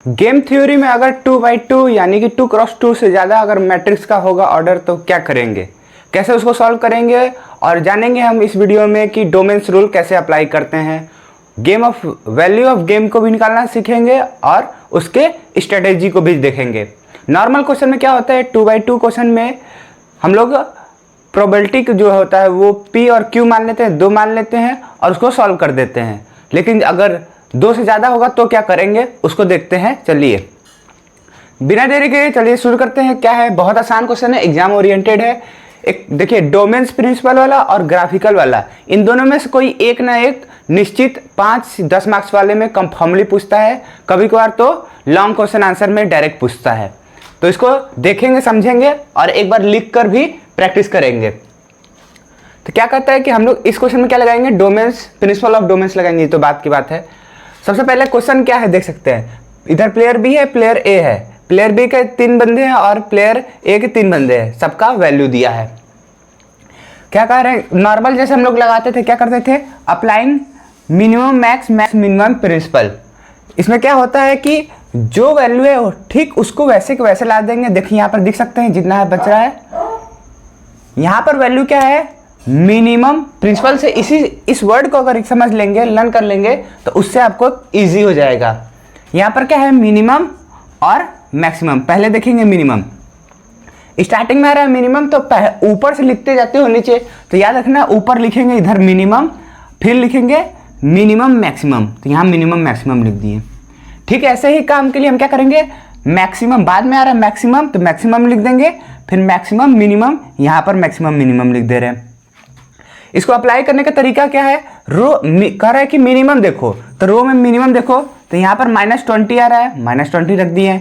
Game theory में अगर 2x2 यानी कि 2x2 से ज़्यादा अगर मैट्रिक्स का होगा ऑर्डर तो क्या करेंगे, कैसे उसको सॉल्व करेंगे और जानेंगे हम इस वीडियो में कि डोमेन्स रूल कैसे अप्लाई करते हैं। वैल्यू ऑफ गेम को भी निकालना सीखेंगे और उसके स्ट्रेटेजी को भी देखेंगे। नॉर्मल क्वेश्चन में क्या होता है, 2x2 क्वेश्चन में हम लोग प्रोबेबिलिटी जो होता है वो P और Q मान लेते हैं, 2 मान लेते हैं और उसको सॉल्व कर देते हैं। लेकिन अगर 2 से ज़्यादा होगा तो क्या करेंगे उसको देखते हैं। चलिए बिना देरी के चलिए शुरू करते हैं। क्या है, बहुत आसान क्वेश्चन है, एग्जाम ओरिएंटेड है। एक देखिए, डोमेन्स प्रिंसिपल वाला और ग्राफिकल वाला, इन दोनों में से कोई एक ना एक निश्चित 5-10 मार्क्स वाले में कंफर्मली पूछता है, कभी कभार तो लॉन्ग क्वेश्चन आंसर में डायरेक्ट पूछता है। तो इसको देखेंगे, समझेंगे और एक बार लिख कर भी प्रैक्टिस करेंगे। तो क्या कहता है कि हम लोग इस क्वेश्चन में क्या लगाएंगे, डोमेन्स, प्रिंसिपल ऑफ डोमेन्स लगाएंगे। तो बात की बात है। सबसे पहले क्वेश्चन क्या है देख सकते हैं, इधर प्लेयर बी है, प्लेयर ए है, प्लेयर बी के 3 बंदे हैं और प्लेयर ए के 3 बंदे हैं, सबका वैल्यू दिया है। क्या कह रहे हैं, नॉर्मल जैसे हम लोग लगाते थे क्या करते थे, applying minimum max minimum principle. इसमें क्या होता है कि जो वैल्यू है ठीक उसको वैसे के वैसे ला देंगे। देखिए यहाँ पर दिख सकते हैं जितना है बच रहा है, यहाँ पर वैल्यू क्या है, मिनिमम प्रिंसिपल से इस वर्ड को अगर समझ लेंगे, लर्न कर लेंगे तो उससे आपको इजी हो जाएगा। यहाँ पर क्या है, मिनिमम और मैक्सिमम। पहले देखेंगे मिनिमम, स्टार्टिंग में आ रहा है मिनिमम तो ऊपर से लिखते जाते हो नीचे, तो याद रखना ऊपर लिखेंगे इधर मिनिमम, फिर लिखेंगे मिनिमम मैक्सिमम, तो यहाँ मिनिमम मैक्सिमम लिख दिए। ठीक है, ऐसे ही काम के लिए हम क्या करेंगे, मैक्सिमम बाद में आ रहा है मैक्सिमम तो मैक्सिमम लिख देंगे, फिर मैक्सिमम मिनिमम, यहाँ पर मैक्सिमम मिनिमम लिख दे रहे हैं। इसको अप्लाई करने का तरीका क्या है, रो कह रहा है कि मिनिमम देखो तो रो में मिनिमम देखो तो यहाँ पर -20 आ रहा है, -20 रख दिए।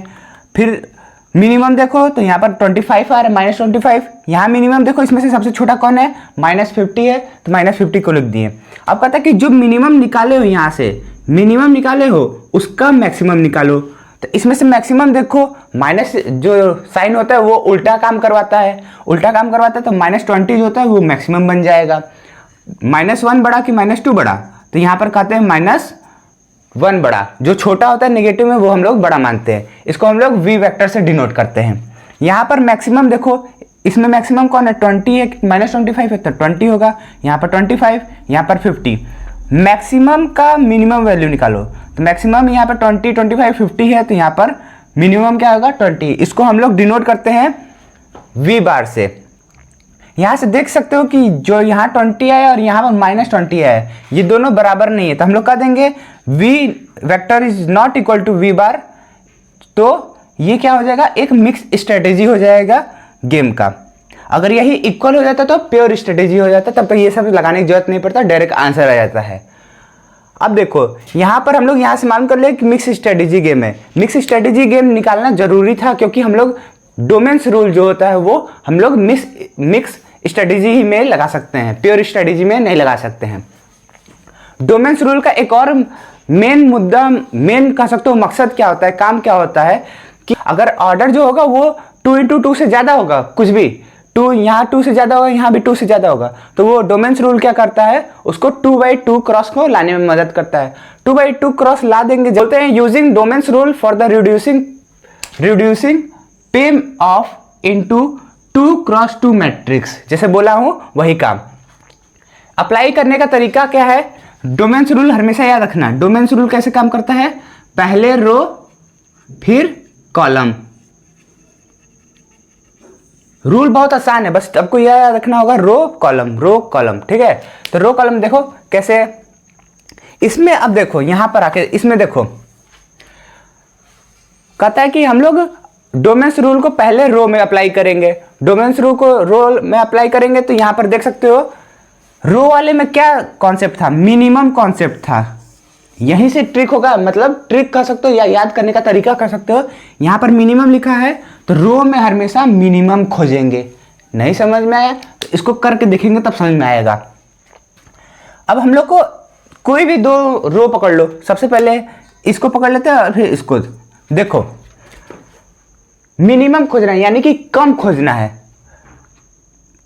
फिर मिनिमम देखो तो यहाँ पर 25 आ रहा है, -25। यहाँ मिनिमम देखो इसमें से सबसे छोटा कौन है, -50 है तो -50 को लिख दिए। अब कहता है कि जो मिनिमम निकाले हो, यहाँ से मिनिमम निकाले हो उसका मैक्सिमम निकालो। तो इसमें से मैक्सिमम देखो, माइनस जो साइन होता है वो उल्टा काम करवाता है, तो -20 जो होता है वो मैक्सिमम बन जाएगा। -1 बड़ा कि -2 बड़ा, तो यहाँ पर कहते हैं -1 बड़ा। जो छोटा होता है नेगेटिव में वो हम लोग बड़ा मानते हैं, इसको हम लोग वी वेक्टर से डिनोट करते हैं। यहाँ पर मैक्सिमम देखो, इसमें मैक्सिमम कौन है, 20 है, -25 है तो 20 होगा, यहाँ पर 25, यहाँ पर 50। मैक्सिमम का मिनिमम वैल्यू निकालो, तो मैक्सिमम यहाँ पर 20, 25, 50 है तो यहाँ पर मिनिमम क्या होगा, 20। इसको हम लोग डिनोट करते हैं वी बार से। यहाँ से देख सकते हो कि जो यहाँ 20 है और यहाँ पर -20 है, ये दोनों बराबर नहीं है, तो हम लोग कह देंगे V vector is not equal to V bar. तो ये क्या हो जाएगा, एक मिक्स स्ट्रेटेजी हो जाएगा गेम का। अगर यही इक्वल हो जाता तो प्योर स्ट्रेटेजी हो जाता, तब तक ये सब लगाने की जरूरत नहीं पड़ता, डायरेक्ट आंसर आ जाता है। अब देखो यहाँ पर हम लोग यहाँ से मालूम कर ले कि मिक्स स्ट्रेटेजी गेम है। मिक्स स्ट्रेटेजी गेम निकालना जरूरी था क्योंकि हम लोग डोमेन्स रूल जो होता है वो हम लोग मिक्स स्ट्रेटेजी में लगा सकते हैं, प्योर स्ट्रेटेजी में नहीं लगा सकते हैं। डोमेन्स रूल का एक और मेन मुद्दा, मेन कह सकते हो मकसद क्या होता है, काम क्या होता है कि अगर ऑर्डर जो होगा वो 2x2 से ज़्यादा होगा, कुछ भी 2 यहाँ 2 से ज़्यादा होगा, यहाँ भी 2 से ज़्यादा होगा, तो वो डोमेन्स रूल क्या करता है, उसको 2x2 क्रॉस को लाने में मदद करता है। 2x2 क्रॉस ला देंगे, बोलते हैं using domains rule for the reducing पे ऑफ इनटू 2x2 मैट्रिक्स। जैसे बोला हूं वही काम अप्लाई करने का तरीका क्या है, डोमेन्स रूल हमेशा याद रखना। डोमेन्स रूल कैसे काम करता है, पहले रो फिर कॉलम। रूल बहुत आसान है, बस आपको यह याद रखना होगा, रो कॉलम। ठीक है, तो रो कॉलम देखो कैसे, इसमें अब देखो यहां पर आके इसमें देखो कहता है कि हम लोग डोमेन्स रूल को पहले रो में अप्लाई करेंगे। डोमेन्स रूल को रो में अप्लाई करेंगे तो यहां पर देख सकते हो रो वाले में क्या कॉन्सेप्ट था, मिनिमम कॉन्सेप्ट था। यहीं से ट्रिक होगा, मतलब ट्रिक कह सकते हो या याद करने का तरीका कर सकते हो। यहां पर मिनिमम लिखा है तो रो में हमेशा मिनिमम खोजेंगे। नहीं समझ में आया तो इसको करके देखेंगे तब समझ में आएगा। अब हम लोग को कोई भी 2 रो पकड़ लो, सबसे पहले इसको पकड़ लेते हैं और फिर इसको। देखो मिनिमम खोजना है यानी कि कम खोजना है,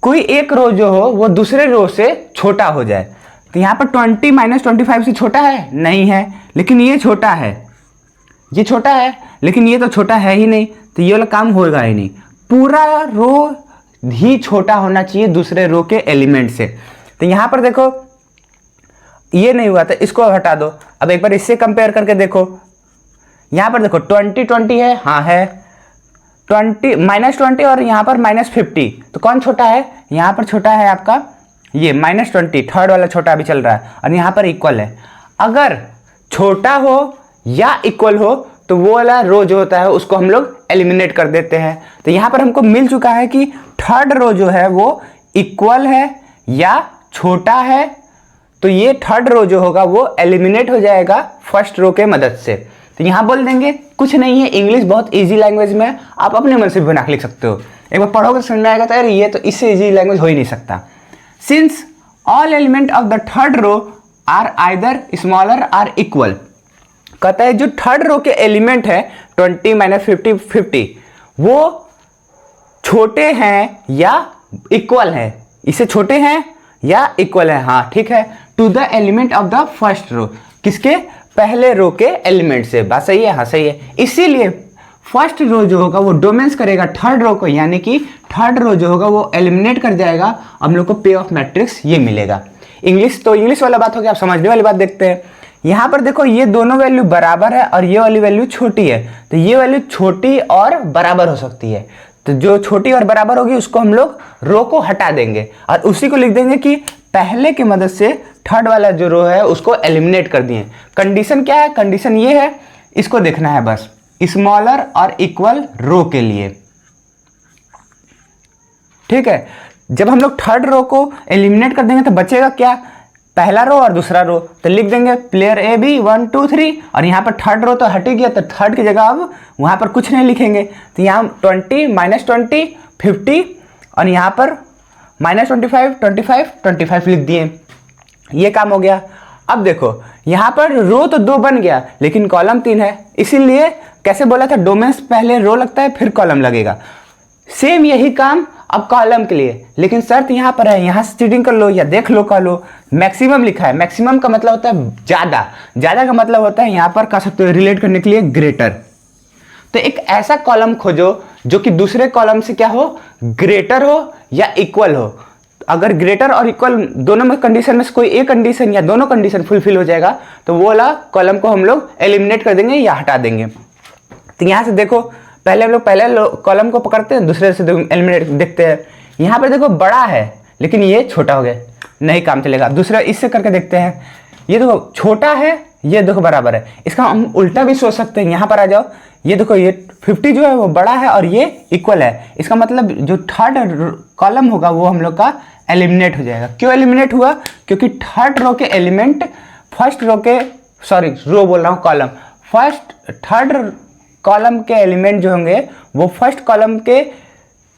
कोई एक रो जो हो वो दूसरे रो से छोटा हो जाए। तो यहाँ पर 20 -25 से छोटा है नहीं है, लेकिन ये छोटा है, ये छोटा है लेकिन ये तो छोटा है ही नहीं, तो ये वाला काम होगा ही नहीं। पूरा रो ही छोटा होना चाहिए दूसरे रो के एलिमेंट से। तो यहाँ पर देखो ये नहीं हुआ, तो इसको हटा दो। अब एक बार इससे कंपेयर करके देखो, यहाँ पर देखो 20 20 है, हाँ है 20 -20 और यहाँ पर -50, तो कौन छोटा है? यहाँ पर छोटा है आपका ये -20, थर्ड वाला छोटा अभी चल रहा है, और यहाँ पर इक्वल है। अगर छोटा हो या इक्वल हो तो वो वाला रो जो होता है उसको हम लोग एलिमिनेट कर देते हैं। तो यहाँ पर हमको मिल चुका है कि थर्ड रो जो है वो इक्वल है या छोटा है, तो ये थर्ड रो जो होगा वो एलिमिनेट हो जाएगा फर्स्ट रो के मदद से। तो यहाँ बोल देंगे, कुछ नहीं है, इंग्लिश बहुत इजी लैंग्वेज में है, आप अपने मन से भी बना के लिख सकते हो। एक बार पढ़ोगे समझ में आएगा तो यार ये तो इससे इजी लैंग्वेज हो ही नहीं सकता। Since all element of the third row are either smaller or equal, कहता है जो थर्ड रो के एलिमेंट है 20 -50 50 वो छोटे हैं या इक्वल है, इससे छोटे हैं या इक्वल है, हाँ ठीक है, to the element of the first row, किसके? पहले रो के एलिमेंट से। बात सही है? हाँ सही है। इसीलिए फर्स्ट रो जो होगा वो डोमेंस करेगा थर्ड रो को, यानी कि थर्ड रो जो होगा वो एलिमिनेट कर जाएगा। हम लोग को पे ऑफ मैट्रिक्स ये मिलेगा। इंग्लिश तो इंग्लिश वाला बात हो गया, आप समझने वाली बात देखते हैं। यहाँ पर देखो ये दोनों वैल्यू बराबर है और ये वाली वैल्यू छोटी है, तो ये वैल्यू छोटी और बराबर हो सकती है। तो जो छोटी और बराबर होगी उसको हम लोग रो को हटा देंगे और उसी को लिख देंगे कि पहले की मदद से थर्ड वाला जो रो है उसको एलिमिनेट कर दिए। कंडीशन क्या है? कंडीशन ये है, इसको देखना है बस, स्मॉलर और इक्वल रो के लिए, ठीक है। जब हम लोग थर्ड रो को एलिमिनेट कर देंगे तो बचेगा क्या? पहला रो और दूसरा रो, तो लिख देंगे प्लेयर ए बी 1 2 3, और यहाँ पर थर्ड रो तो हट ही गया, तो थर्ड की जगह अब वहाँ पर कुछ नहीं लिखेंगे। तो यहाँ 20 -20 50 और यहाँ पर -25 25 25 लिख दिए, ये काम हो गया। अब देखो यहाँ पर रो तो 2 बन गया लेकिन कॉलम 3 है, इसीलिए कैसे बोला था, डोमेन्स पहले रो लगता है फिर कॉलम लगेगा। सेम यही काम अब कॉलम के लिए, लेकिन शर्त यहाँ पर है, यहाँ से चीटिंग कर लो या देख लो कर लो, मैक्सिमम लिखा है। मैक्सिमम का मतलब होता है ज़्यादा, ज़्यादा का मतलब होता है यहाँ पर कह सकते हो रिलेट करने के लिए ग्रेटर। तो एक ऐसा कॉलम खोजो जो कि दूसरे कॉलम से क्या हो, ग्रेटर हो या इक्वल हो। अगर ग्रेटर और इक्वल दोनों में कंडीशन में से कोई एक कंडीशन या दोनों कंडीशन फुलफिल हो जाएगा तो वो वाला कॉलम को हम लोग एलिमिनेट कर देंगे या हटा देंगे। तो यहाँ से देखो, पहले हम लोग पहले कॉलम को पकड़ते हैं, दूसरे से एलिमिनेट देखते हैं। यहाँ पर देखो बड़ा है लेकिन ये छोटा हो गया, नहीं काम चलेगा। दूसरा इससे करके देखते हैं, ये देखो छोटा है, ये देखो बराबर है। इसका हम उल्टा भी सोच सकते हैं, यहाँ पर आ जाओ, ये देखो ये 50 जो है वो बड़ा है और ये इक्वल है। इसका मतलब जो थर्ड कॉलम होगा वो हम लोग का एलिमिनेट हो जाएगा। क्यों एलिमिनेट हुआ? क्योंकि थर्ड रो के एलिमेंट फर्स्ट रो के, सॉरी रो बोल रहा हूँ, कॉलम, थर्ड कॉलम के एलिमेंट जो होंगे वो फर्स्ट कॉलम के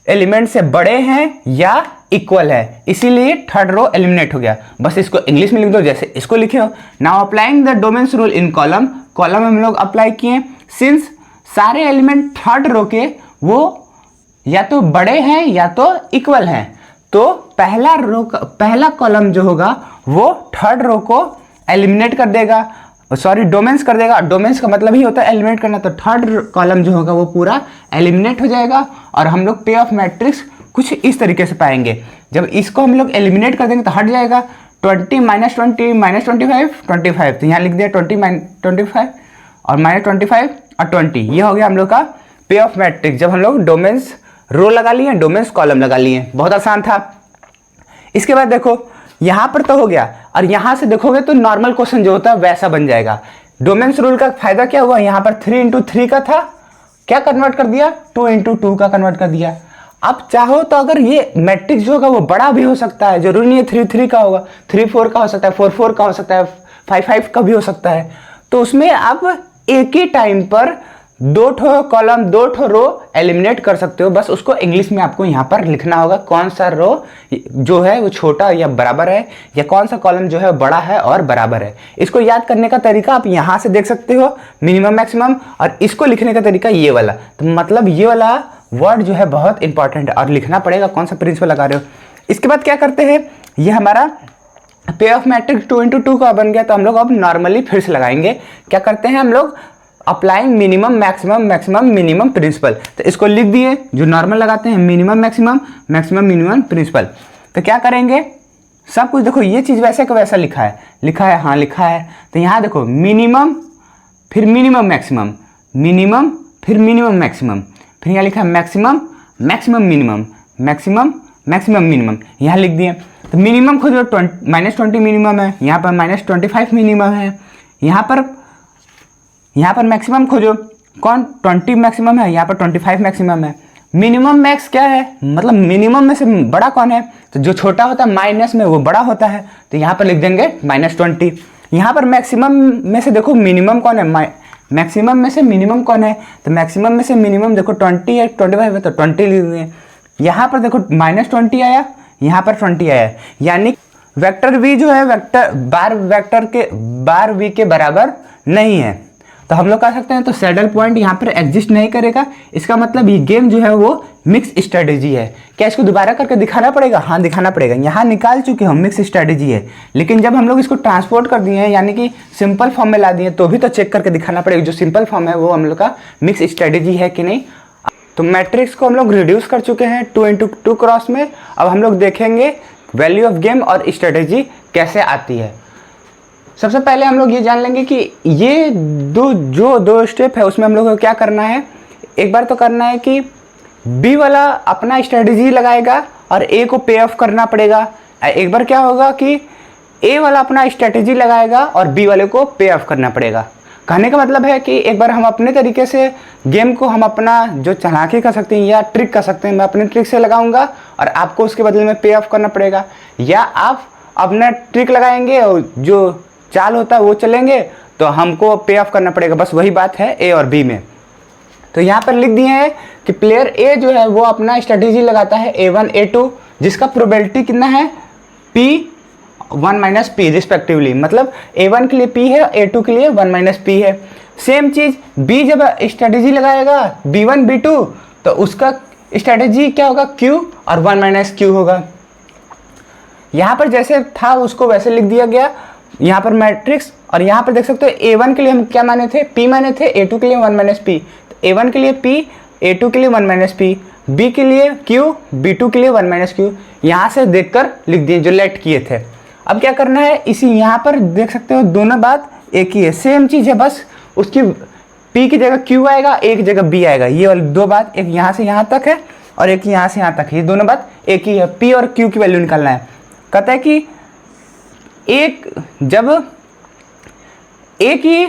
एलिमेंट से बड़े हैं या इक्वल है, इसीलिए थर्ड रो एलिमिनेट हो गया। बस इसको इंग्लिश में लिख दो जैसे इसको लिखे हो। Now applying the domains rule in column, column हम लोग अप्लाई किए। सिंस सारे एलिमेंट थर्ड रो के वो या तो बड़े हैं या तो इक्वल हैं, तो पहला कॉलम जो होगा वो थर्ड रो को एलिमिनेट कर देगा, सॉरी डोमेन्स कर देगा। डोमेन्स का मतलब ही होता है एलिमिनेट करना, तो थर्ड कॉलम जो होगा वो पूरा एलिमिनेट हो जाएगा और हम लोग पे ऑफ मैट्रिक्स कुछ इस तरीके से पाएंगे। जब इसको हम लोग एलिमिनेट कर देंगे तो हट जाएगा 20 -20 -25 25, तो यहाँ लिख दिया 20 -25 और -25 और 20, ये हो गया हम लोग का पे ऑफ मैट्रिक्स। जब हम लोग डोमेन्स रो लगा लिए, डोमेन्स कॉलम लगा लिए, बहुत आसान था। इसके बाद देखो यहाँ पर तो हो गया, और यहाँ से देखोगे तो नॉर्मल क्वेश्चन जो होता है वैसा बन जाएगा। डोमेन्स रूल का फायदा क्या हुआ, यहाँ पर 3 × 3 का था, क्या कन्वर्ट कर दिया, 2 × 2 का कन्वर्ट कर दिया। अब चाहो तो अगर ये मैट्रिक्स जो होगा वो बड़ा भी हो सकता है, जरूरी नहीं है 3 3 का होगा, 3 4 का हो सकता है, 4 4 का हो सकता है, 5 5 का भी हो सकता है। तो उसमें आप एक ही टाइम पर 2 ठो कॉलम 2 ठो रो एलिमिनेट कर सकते हो। बस उसको इंग्लिश में आपको यहाँ पर लिखना होगा कौन सा रो जो है वो छोटा या बराबर है, या कौन सा कॉलम जो है बड़ा है और बराबर है। इसको याद करने का तरीका आप यहाँ से देख सकते हो, मिनिमम मैक्सिमम, और इसको लिखने का तरीका ये वाला। तो मतलब ये वाला वर्ड जो है बहुत इंपॉर्टेंट है और लिखना पड़ेगा कौन सा प्रिंसिपल लगा रहे हो। इसके बाद क्या करते हैं, ये हमारा पे ऑफ मैट्रिक्स 2 × 2 का बन गया, तो हम लोग अब नॉर्मली फिर से लगाएंगे। क्या करते हैं हम लोग, applying minimum maximum maximum minimum principle. तो इसको लिख दिए, जो नॉर्मल लगाते हैं minimum maximum maximum minimum principle. तो क्या करेंगे, सब कुछ देखो ये चीज़ वैसे का वैसा लिखा है, हाँ लिखा है। तो यहाँ देखो मिनिमम फिर मिनिमम मैक्सिमम, मिनिमम फिर मिनिमम मैक्सिमम, फिर यहाँ लिखा है maximum maximum minimum, maximum maximum minimum, यहाँ लिख दिए। तो मिनिमम खोजो -20 मिनिमम है, यहाँ पर -25 मिनिमम है, यहाँ पर मैक्सिमम खोजो, कौन 20 मैक्सिमम है, यहाँ पर 25 मैक्सिमम है। मिनिमम मैक्स क्या है, मतलब मिनिमम में से बड़ा कौन है, तो जो छोटा होता है माइनस में वो बड़ा होता है, तो यहाँ पर लिख देंगे -20। यहाँ पर मैक्सिमम में से देखो मिनिमम कौन है, मैक्सिमम में से मिनिमम कौन है, तो मैक्सिमम में से मिनिमम देखो 20 है, 25 है, तो 20 लिख देंगे। यहाँ पर देखो -20 आया, यहाँ पर 20 आया, यानी वेक्टर v जो है वेक्टर बार v के बराबर नहीं है। तो हम लोग कह सकते हैं तो सैडल पॉइंट यहाँ पर एग्जिस्ट नहीं करेगा। इसका मतलब ये गेम जो है वो मिक्स स्ट्रेटेजी है। क्या इसको दोबारा करके दिखाना पड़ेगा, हाँ दिखाना पड़ेगा। यहाँ निकाल चुके हम मिक्स स्ट्रेटेजी है, लेकिन जब हम लोग इसको ट्रांसपोर्ट कर दिए हैं यानी कि सिंपल फॉर्म में ला दिए, तो भी तो चेक करके दिखाना पड़ेगा जो सिंपल फॉर्म है वो हम लोग का मिक्स स्ट्रेटेजी है कि नहीं। तो मैट्रिक्स को हम लोग रिड्यूस कर चुके हैं 2x2 क्रॉस में। अब हम लोग देखेंगे वैल्यू ऑफ गेम और स्ट्रेटेजी कैसे आती है। सबसे पहले हम लोग ये जान लेंगे कि ये दो स्टेप है उसमें हम लोग को क्या करना है। एक बार तो करना है कि बी वाला अपना स्ट्रेटेजी लगाएगा और ए को पे ऑफ करना पड़ेगा। एक बार क्या होगा कि ए वाला अपना स्ट्रेटेजी लगाएगा और बी वाले को पे ऑफ करना पड़ेगा। कहने का मतलब है कि एक बार हम अपने तरीके से गेम को हम अपना जो चालाकी कर सकते हैं या ट्रिक कर सकते हैं, मैं अपने ट्रिक से लगाऊंगा और आपको उसके बदले में पे ऑफ करना पड़ेगा, या आप अपना ट्रिक लगाएंगे और जो चाल होता है वो चलेंगे तो हमको पे ऑफ करना पड़ेगा। बस वही बात है ए और बी में। तो यहाँ पर लिख दिए हैं कि प्लेयर ए जो है वो अपना स्ट्रेटेजी लगाता है A1 A2 जिसका प्रोबेबिलिटी कितना है P1 - P रिस्पेक्टिवली, मतलब A1 के लिए P है, A2 के लिए 1 - P है। सेम चीज B जब स्ट्रेटेजी लगाएगा B1 B2 तो उसका स्ट्रेटेजी क्या होगा Q और 1 - Q होगा। यहाँ पर जैसे था उसको वैसे लिख दिया गया यहाँ पर मैट्रिक्स। और यहाँ पर देख सकते हो A1 के लिए हम क्या माने थे, P माने थे, A2 के लिए 1 - P, तो A1 के लिए P, A2 के लिए 1 - P, B के लिए Q, B2 के लिए 1 - Q। यहाँ से देखकर लिख दिए जो लेट किए थे। अब क्या करना है, इसी यहाँ पर देख सकते हो दोनों बात एक ही है, सेम चीज़ है, बस उसकी P की जगह Q आएगा, एक की जगह B आएगा। ये वाली दो बात, एक यहाँ से यहाँ तक है और एक यहाँ से यहाँ तक है, ये दोनों बात एक ही है। P और Q की वैल्यू निकालना है। कहता है कि जब ए की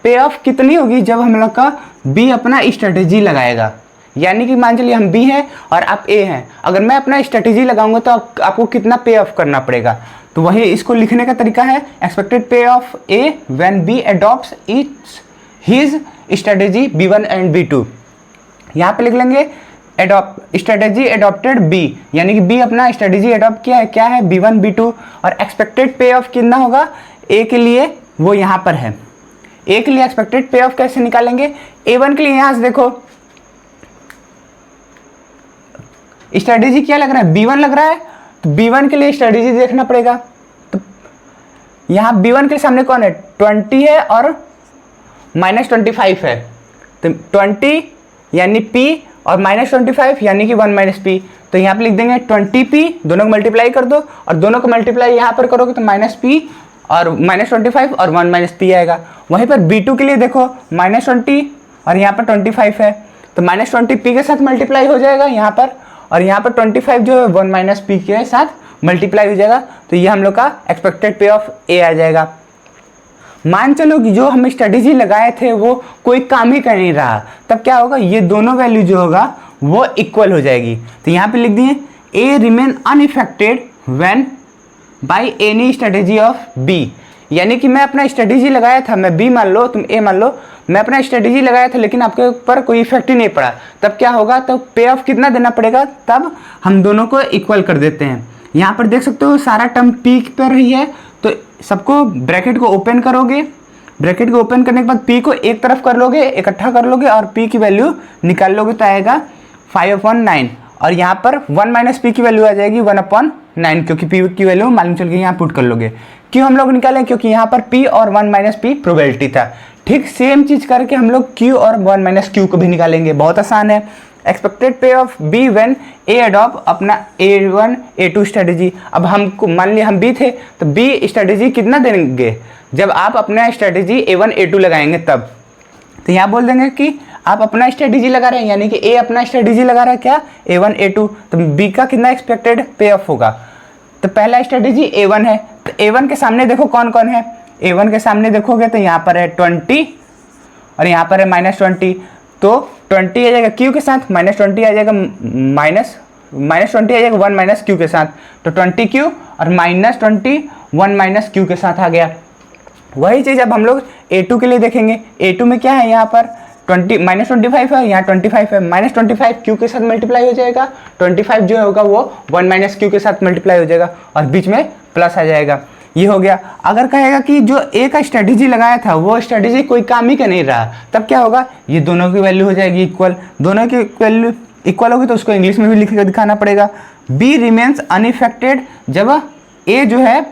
पे ऑफ कितनी होगी, जब हम लोग का बी अपना स्ट्रेटेजी लगाएगा। यानी कि मान चलिए हम बी हैं और आप ए हैं, अगर मैं अपना स्ट्रेटेजी लगाऊंगा तो आपको कितना पे ऑफ करना पड़ेगा। तो वही इसको लिखने का तरीका है, expected payoff A when B adopts his strategy B1 and B2। यहाँ पे लिख लेंगे स्ट्रेटेजी अडॉप्टेड बी, यानी कि बी अपना स्ट्रेटेजी अडॉप्ट किया है, क्या है B1 B2। और एक्सपेक्टेड पे ऑफ कितना होगा ए के लिए, वो यहाँ पर है। ए के लिए एक्सपेक्टेड पे ऑफ कैसे निकालेंगे, A1 के लिए यहाँ से देखो स्ट्रेटेजी क्या लग रहा है, B1 लग रहा है, तो B1 के लिए स्ट्रेटेजी देखना पड़ेगा। तो यहाँ B1 के सामने कौन है, 20 है और -25 है, तो 20 यानी P और -25 यानी कि 1 - P। तो यहाँ पे लिख देंगे 20P, दोनों को मल्टीप्लाई कर दो और दोनों को मल्टीप्लाई यहाँ पर करोगे तो -P और -25 और 1 - P आएगा। वहीं पर B2 के लिए देखो -20 और यहाँ पर 25 है, तो -20P के साथ मल्टीप्लाई हो जाएगा यहाँ पर, और यहाँ पर 25 जो है 1 - P के साथ मल्टीप्लाई हो जाएगा। तो ये हम लोग का एक्सपेक्टेड पे ऑफ ए आ जाएगा। मान चलो कि जो हम स्ट्रेटेजी लगाए थे वो कोई काम ही कर नहीं रहा, तब क्या होगा, ये दोनों वैल्यू जो होगा वो इक्वल हो जाएगी। तो यहाँ पे लिख दिए A remain unaffected when by any strategy of B, यानी कि मैं अपना स्ट्रेटेजी लगाया था, मैं बी मान लो तुम ए मान लो, मैं अपना स्ट्रेटेजी लगाया था लेकिन आपके ऊपर कोई इफेक्ट ही नहीं पड़ा, तब क्या होगा, तो पे ऑफ कितना देना पड़ेगा, तब हम दोनों को इक्वल कर देते हैं। यहाँ पर देख सकते हो सारा टर्म पी पर रही है, तो सबको ब्रैकेट को ओपन करोगे, ब्रैकेट को ओपन करने के बाद पी को एक तरफ कर लोगे, इकट्ठा कर लोगे और पी की वैल्यू निकाल लोगे तो आएगा 5/9। और यहाँ पर 1 माइनस पी की वैल्यू आ जाएगी 1/9, क्योंकि पी की वैल्यू मालूम चल गई, यहाँ पुट कर लोगे। क्यों हम लोग निकालें, क्योंकि यहाँ पर पी और 1 माइनस पी प्रोबेबिलिटी था। ठीक सेम चीज़ करके हम लोग क्यू और 1 माइनस क्यू को भी निकालेंगे, बहुत आसान है। Expected payoff B when A adopt अपना A1 A2 स्ट्रेटेजी। अब हमको मान लिया हम बी थे, तो बी स्ट्रेटेजी कितना देंगे, जब आप अपना स्ट्रेटेजी A1 A2 लगाएंगे तब। तो यहाँ बोल देंगे कि आप अपना स्ट्रेटेजी लगा रहे हैं, यानी कि ए अपना स्ट्रेटेजी लगा रहा है क्या, A1 A2, तो बी का कितना एक्सपेक्टेड पे ऑफ होगा। तो पहला स्ट्रेटेजी A1 है, तो A1 के सामने देखो कौन कौन है। A1 के सामने देखोगे तो यहाँ पर है 20 और यहाँ पर है -20, तो 20 आ जाएगा क्यू के साथ, -20 आ जाएगा -20 आ जाएगा 1 माइनस क्यू के साथ, तो 20 क्यू और -20 1 माइनस क्यू के साथ आ गया। वही चीज़ अब हम लोग A2 के लिए देखेंगे। A2 में क्या है, यहाँ पर -25 है, यहाँ 25 है, -25 क्यू के साथ मल्टीप्लाई हो जाएगा, 25 जो होगा वो 1 माइनस क्यू के साथ मल्टीप्लाई हो जाएगा और बीच में प्लस आ जाएगा। ये हो गया। अगर कहेगा कि जो ए का स्ट्रेटेजी लगाया था वो स्ट्रेटेजी कोई काम ही का नहीं रहा, तब क्या होगा, ये दोनों की वैल्यू हो जाएगी इक्वल। दोनों की वैल्यू इक्वल होगी तो उसको इंग्लिश में भी लिख कर दिखाना पड़ेगा। बी रिमेन्स अनइफेक्टेड, जब ए जो है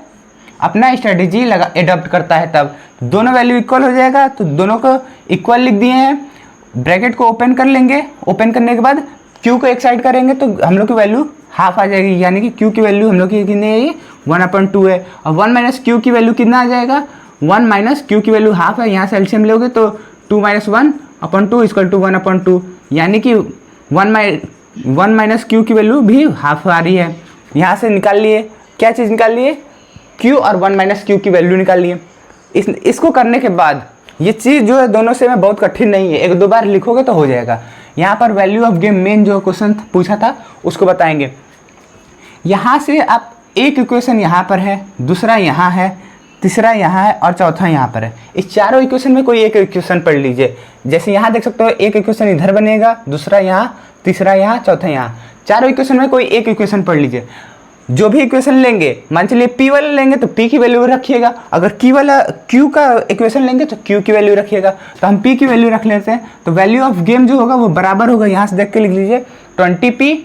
अपना स्ट्रेटेजी एडॉप्ट करता है तब दोनों वैल्यू इक्वल हो जाएगा। तो दोनों को इक्वल लिख दिए हैं, ब्रैकेट को ओपन कर लेंगे, ओपन करने के बाद क्यू को एक साइड करेंगे तो हम लोग की वैल्यू हाफ आ जाएगी, यानी कि क्यू की वैल्यू हम लोग की कितनी है, 1/2 है। और 1 माइनस क्यू की वैल्यू कितना आ जाएगा, 1 माइनस क्यू की वैल्यू हाफ है, यहाँ से एलसीएम लोगे तो 2 - 1/2 इक्वल टू 1/2, यानी कि 1 माइनस क्यू की वैल्यू भी हाफ आ रही है। यहाँ से निकाल लिए, क्या चीज़ निकाल लिए, क्यू और 1 माइनस क्यू की वैल्यू निकाल लिए। इसको करने के बाद ये चीज़ जो है दोनों से में बहुत कठिन नहीं है, 1-2 बार लिखोगे तो हो जाएगा। यहाँ पर वैल्यू ऑफ गेम मेन जो क्वेश्चन पूछा था उसको बताएंगे। यहाँ से आप एक इक्वेशन यहाँ पर है, दूसरा यहाँ है, तीसरा यहाँ है और चौथा यहाँ पर है। इस चारों इक्वेशन में कोई एक इक्वेशन पढ़ लीजिए। जैसे यहाँ देख सकते हो एक इक्वेशन इधर बनेगा, दूसरा यहाँ, तीसरा यहाँ, चौथा यहाँ। चारों इक्वेशन में कोई एक इक्वेशन पढ़ लीजिए। जो भी इक्वेशन लेंगे, मान चलिए पी वाला लेंगे तो पी की वैल्यू रखिएगा, अगर क्यू का इक्वेशन लेंगे तो क्यू की वैल्यू रखिएगा। तो हम पी की वैल्यू रख लेते हैं, तो वैल्यू ऑफ गेम जो होगा वो बराबर होगा, यहाँ से देख के लिख लीजिए 20p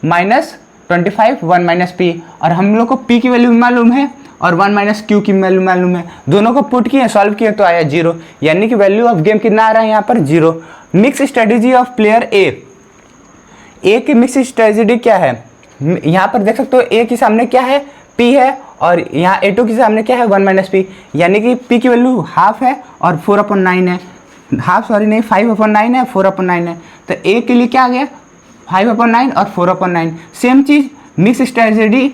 माइनस 25 1 माइनस पी। और हम लोग को पी की वैल्यू मालूम है और 1 माइनस क्यू की वैल्यू मालूम है, दोनों को पुट किए सॉल्व किए तो आया 0, यानी कि वैल्यू ऑफ गेम कितना आ रहा है यहाँ पर 0। मिक्स स्ट्रेटेजी ऑफ प्लेयर ए की मिक्स स्ट्रेटेजी क्या है, यहाँ पर देख सकते हो ए के सामने क्या है, पी है, और यहाँ A2 के सामने क्या है 1 माइनस पी, यानी कि पी की वैल्यू हाफ है और 4/9 है, हाफ सॉरी नहीं 5/9 है, 4/9 है। तो ए के लिए क्या आ गया 5/9 और 4/9। सेम चीज़ मिक्स स्ट्रेटेजी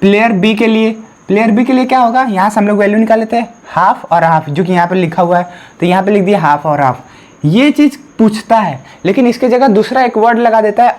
प्लेयर बी के लिए, प्लेयर बी के लिए क्या होगा, यहाँ से हम लोग वैल्यू निकाल लेते हैं हाफ और हाफ, जो कि यहाँ पर लिखा हुआ है, तो यहाँ पर लिख दिया हाफ और हाफ। ये चीज़ पूछता है, लेकिन इसके जगह दूसरा एक वर्ड लगा देता है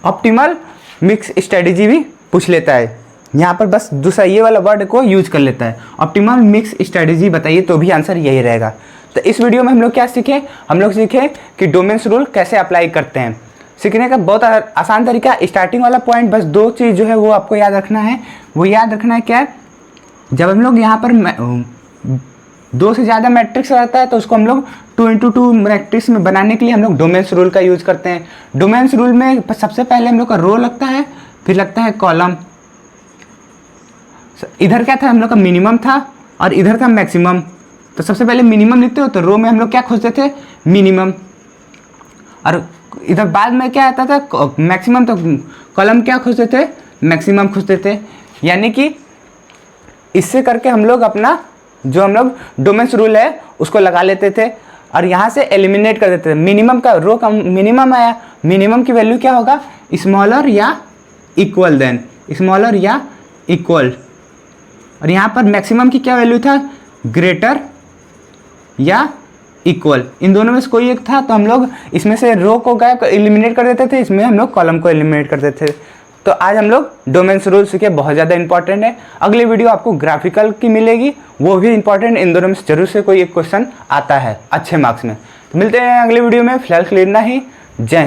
ऑप्टिमल मिक्स स्ट्रेटेजी भी पूछ लेता है। यहाँ पर बस दूसरा ये वाला वर्ड को यूज कर लेता है, ऑप्टिमल मिक्स स्ट्रेटेजी बताइए, तो भी आंसर यही रहेगा। तो इस वीडियो में हम लोग क्या सीखे, हम लोग सीखे कि डोमेन्स रूल कैसे अप्लाई करते हैं। सीखने का बहुत आसान तरीका, स्टार्टिंग वाला पॉइंट बस 2 चीज़ जो है वो आपको याद रखना है। वो याद रखना है क्या, जब हम लोग यहाँ पर 2 से ज़्यादा मैट्रिक्स रहता है तो उसको हम लोग 2x2 मैट्रिक्स में बनाने के लिए हम लोग डोमेन्स रूल का यूज़ करते हैं। डोमेन्स रूल में सबसे पहले हम लोग का रो लगता है, फिर लगता है कॉलम। इधर क्या था, हम लोग का मिनिमम था और इधर था मैक्सिमम। तो सबसे पहले मिनिमम लिखते हो तो रो में हम लोग क्या खोजते थे, मिनिमम, और इधर बाद में क्या आता था मैक्सिमम, तो कॉलम क्या खोजते थे, मैक्सिमम खोजते थे। यानी कि इससे करके हम लोग अपना जो हम लोग डोमेन्स रूल है उसको लगा लेते थे और यहाँ से एलिमिनेट कर देते थे। मिनिमम का रो का मिनिमम आया, मिनिमम की वैल्यू क्या होगा, स्मॉलर या इक्वल, देन स्मॉलर या इक्वल। और यहाँ पर मैक्सिमम की क्या वैल्यू था, ग्रेटर या इक्वल। इन दोनों में से कोई एक था, तो हम लोग इसमें से रो को क्या एलिमिनेट कर देते थे, इसमें हम लोग कॉलम को एलिमिनेट कर देते थे। तो आज हम लोग डोमेन्स रूल सीखे, बहुत ज़्यादा इंपॉर्टेंट है। अगली वीडियो आपको ग्राफिकल की मिलेगी, वो भी इंपॉर्टेंट। इन दोनों में से जरूर से कोई एक क्वेश्चन आता है अच्छे मार्क्स में। तो मिलते हैं अगली वीडियो में, फिलहाल के लिए इतना ही। जय हिंद।